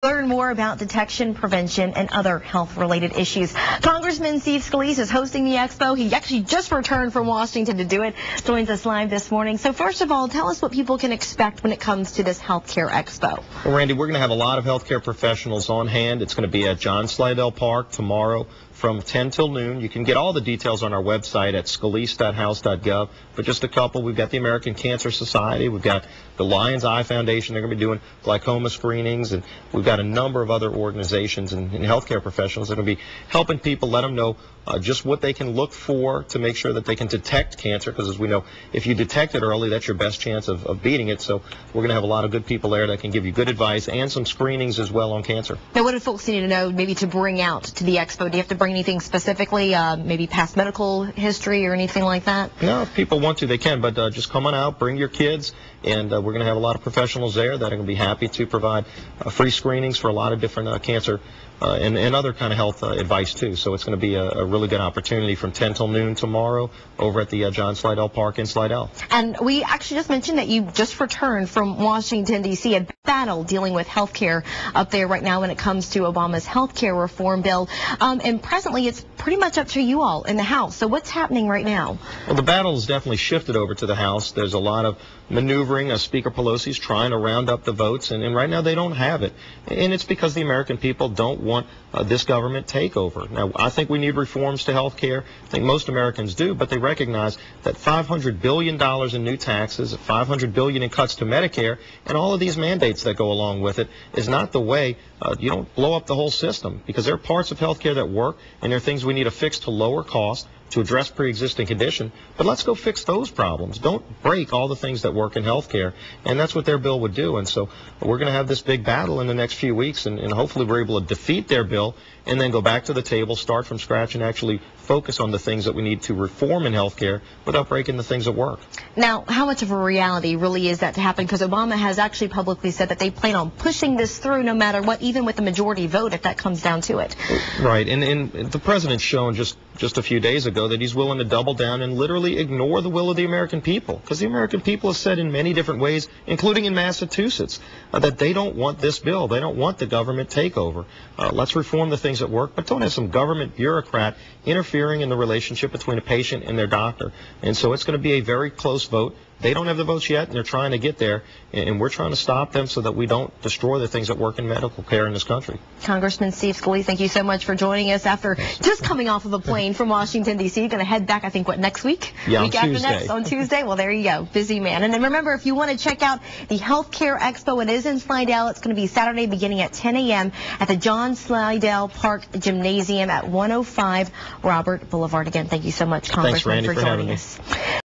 Learn more about detection, prevention, and other health-related issues. Congressman Steve Scalise is hosting the Expo. He actually just returned from Washington to do it. Joins us live this morning. So first of all, tell us what people can expect when it comes to this healthcare expo. Well, Randy, we're going to have a lot of healthcare professionals on hand. It's going to be at John Slidell Park tomorrow from 10 till noon. You can get all the details on our website at scalise.house.gov. But just a couple, we've got the American Cancer Society, we've got the Lions Eye Foundation. They're going to be doing glaucoma screenings, and we've got a number of other organizations and healthcare professionals that are going to be helping people, let them know just what they can look for to make sure that they can detect cancer, because as we know, if you detect it early, that's your best chance of beating it. So we're going to have a lot of good people there that can give you good advice and some screenings as well on cancer. Now, what do folks need to know maybe to bring out to the expo? Do you have to bring anything specifically, maybe past medical history or anything like that? No, if people want to, they can, but just come on out, bring your kids, and we're going to have a lot of professionals there that are going to be happy to provide free screenings for a lot of different cancer and other kind of health advice too. So it's going to be a really good opportunity from 10 till noon tomorrow over at the John Slidell Park in Slidell. And we actually just mentioned that you just returned from Washington, D.C., a battle dealing with health care up there right now when it comes to Obama's health care reform bill. And presently it's pretty much up to you all in the House. So what's happening right now? Well, the battle has definitely shifted over to the House. There's a lot of maneuvering. Speaker Pelosi's trying to round up the votes, and right now they don't have it. And it's because the American people don't want this government takeover. Now, I think we need reforms to health care. I think most Americans do, but they recognize that $500 billion in new taxes, $500 billion in cuts to Medicare, and all of these mandates that go along with it is not the way. You don't blow up the whole system, because there are parts of health care that work, and there are things we need to fix to lower cost, to address pre-existing condition, but let's go fix those problems. Don't break all the things that work in healthcare, and that's what their bill would do. And so we're going to have this big battle in the next few weeks, and hopefully we're able to defeat their bill and then go back to the table, start from scratch, and actually focus on the things that we need to reform in healthcare without breaking the things that work. Now, how much of a reality really is that to happen? Because Obama has actually publicly said that they plan on pushing this through no matter what, even with the majority vote, if that comes down to it. Right, and the president's shown just a few days ago that he's willing to double down and literally ignore the will of the American people, because the American people have said in many different ways, including in Massachusetts, that they don't want this bill. They don't want the government takeover. Let's reform the things that work, but don't have some government bureaucrat interfering in the relationship between a patient and their doctor. And so it's going to be a very close vote. They don't have the votes yet, and they're trying to get there, and we're trying to stop them so that we don't destroy the things that work in medical care in this country. Congressman Steve Scalise, thank you so much for joining us after just coming off of a plane from Washington, D.C. You're going to head back, I think, what, next week? Yeah, week on after Tuesday. Next, on Tuesday? Well, there you go. Busy man. And then remember, if you want to check out the Healthcare Expo, it is in Slidell. It's going to be Saturday beginning at 10 a.m. at the John Slidell Park Gymnasium at 105 Robert Boulevard. Again, thank you so much, Congressman, Thanks, Randy, for joining having us. Me.